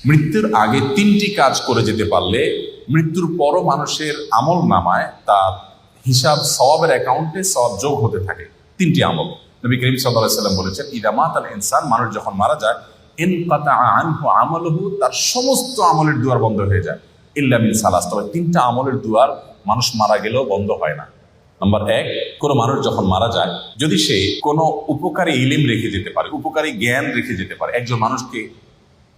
মৃত্যুর আগে তিনটি কাজ করে যেতে পারলে মৃত্যুর পরও মানুষের আমল নামায় তার হিসাব সওয়াবের অ্যাকাউন্টে সওয়াব যোগ হতে থাকে। তিনটি আমল নবী করিম সাল্লাল্লাহু আলাইহি ওয়াসাল্লাম বলেছেন, ইদা মাতাল ইনসান, মানুষ যখন মারা যায়, ইনকাতা আনহু আমালুহু, তার সমস্ত আমলের দুয়ার বন্ধ হয়ে যায়, ইল্লা মিন সালাস, তবে তিনটা আমলের দুয়ার মানুষ মারা গেলেও বন্ধ হয় না। নাম্বার এক, কোনো মানুষ যখন মারা যায়, যদি সে কোনো উপকারী ইলম রেখে যেতে পারে, উপকারী জ্ঞান রেখে যেতে পারে, একজন মানুষকে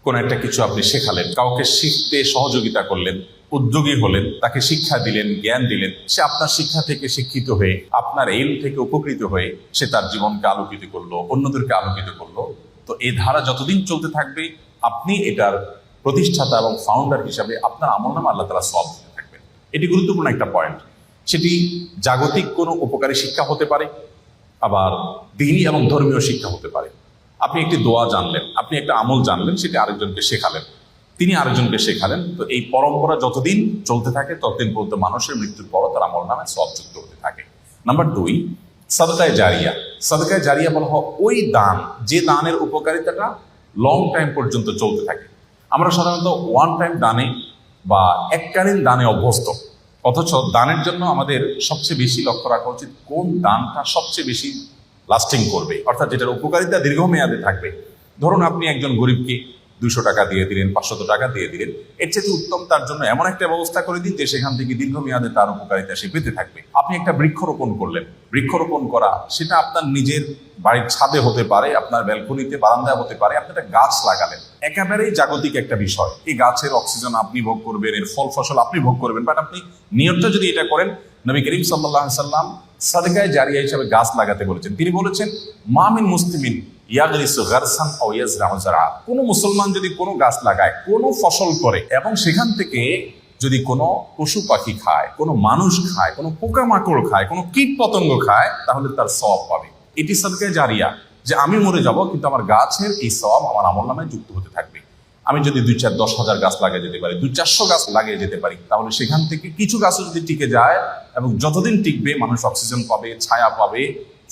কোনো একটা কিছু আপনি শেখালেন, কাউকে শিখতে সহযোগিতা করলেন, উদ্যোগী হলেন, তাকে শিক্ষা দিলেন, জ্ঞান দিলেন, সে আপনার শিক্ষা থেকে শিক্ষিত হয়ে, আপনার ইলম থেকে উপকৃত হয়ে সে তার জীবনকে আলোকিত করলো, অন্যদেরকে আলোকিত করলো, তো এই ধারা যতদিন চলতে থাকবে আপনি এটার প্রতিষ্ঠাতা এবং ফাউন্ডার হিসাবে আপনার আমলনামা আল্লাহ তাআলা সওয়াব দিতে থাকবেন। এটি গুরুত্বপূর্ণ একটা পয়েন্ট। সেটি জাগতিক কোনো উপকারী শিক্ষা হতে পারে, আবার দ্বীনি এবং ধর্মীয় শিক্ষা হতে পারে। আপনি একটি দোয়া জানলেন, আপনি একটা আমল জানলেন, সেটি আরেকজনকে শেখালেন, তিনি আরেকজনকে শেখালেন, তো এই পরম্পরা যতদিন চলতে থাকে ততদিন পর্যন্ত মানুষের মৃত্যুর পরও তার আমল নামে সওয়াব যুক্ত হতে থাকে। নাম্বার দুই, সাদকায়ে জারিয়া। সাদকায়ে জারিয়া বলা হয় ওই দান, যে দানের উপকারিতাটা লং টাইম পর্যন্ত চলতে থাকে। আমরা সাধারণত ওয়ান টাইম দানে বা এককালীন দানে অভ্যস্ত, অথচ দানের জন্য আমাদের সবচেয়ে বেশি লক্ষ্য রাখা উচিত কোন দানটা সবচেয়ে বেশি লাস্টিং করবে, অর্থাৎ যেটার উপকারিতা দীর্ঘমেয়াদে থাকবে। ধরুন আপনি একজন গরিবকে 200 টাকা দিয়ে দিলেন, 500 টাকা দিয়ে দিলেন, এর চেয়ে উত্তম তার জন্য এমন একটা ব্যবস্থা করে দিন যে সেখান থেকে দীর্ঘমেয়াদে তার উপকারিতা সে পেতে থাকবে। আপনি একটা বৃক্ষরোপণ করলেন, বৃক্ষরোপণ করা সেটা আপনার নিজের বাড়ির ছাদে হতে পারে, আপনার ব্যালকনিতে, বারান্দায় হতে পারে, আপনি একটা গাছ লাগালেন, একেবারেই জাগতিক একটা বিষয়। এই গাছের অক্সিজেন আপনি ভোগ করবেন, এর ফল ফসল আপনি ভোগ করবেন, বাট আপনি নিয়তটা যদি এটা করেন, নবী করিম সাল্লাল্লাহু আলাইহি সাল্লাম সাদকায়ে জারিয়া হিসেবে গাছ লাগাতে বলেছেন। তিনি বলেছেন, মা মিন মুসলিমিন ইয়াগরিসু গারসান আও ইয়াজরাউ যারআ, কোন মুসলমান যদি কোনো গাছ লাগায়, কোনো ফসল করে, এবং সেখান থেকে যদি কোনো পশু পাখি খায়, কোনো মানুষ খায়, কোনো পোকামাকড় খায়, কোনো কীট পতঙ্গ খায়, তাহলে তার সওয়াব পাবে। এটি সাদকায়ে জারিয়া, যে আমি মরে যাব কিন্তু আমার গাছের এই সওয়াব আমার আমলনামায় যুক্ত হতে থাকবে। আমি যদি 2-4-10,000 গাছ লাগিয়ে যেতে পারি, 200-400 গাছ লাগিয়ে যেতে পারি, তাহলে সেখান থেকে কিছু গাছও যদি টিকে যায়, এবং যতদিন টিকবে মানুষ অক্সিজেন পাবে, ছায়া পাবে,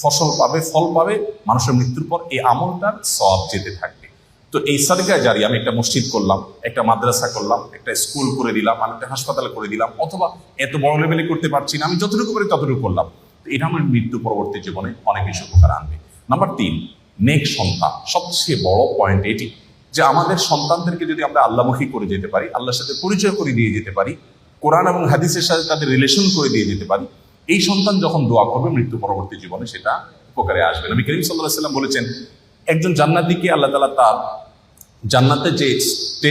ফসল পাবে, ফল পাবে, মানুষের মৃত্যুর পর এই আমলটার সওয়াব যেতে থাকবে। তো এই সাদকায়ে জারিয়া, আমি একটা মসজিদ করলাম, একটা মাদ্রাসা করলাম, একটা স্কুল করে দিলাম, আমি একটা হাসপাতাল করে দিলাম, অথবা এত বড় লেভেলে করতে পারছি না, আমি যতটুকু পারি ততটুকু করলাম, তো এটা আমার মৃত্যু পরবর্তী জীবনে অনেক বেশি উপকার আনবে। নাম্বার তিন, নেক সন্তান। সবচেয়ে বড় পয়েন্ট এটি যে আমাদের সন্তানদেরকে যদি আমরা আল্লাহমুখী করে যেতে পারি, আল্লাহর সাথে পরিচয় করে দিয়ে যেতে পারি, কোরআন এবং হাদিসের সাথে তাদের রিলেশন করে দিয়ে যেতে পারি, এই সন্তান যখন দোয়া করবে মৃত্যু পরবর্তী জীবনে সেটা উপকারে আসবে। নবী করিম সাল্লাল্লাহু আলাইহি ওয়াসাল্লাম বলেছেন, একজন জান্নাতীকে আল্লাহ তাআলা তার জান্নাতে যে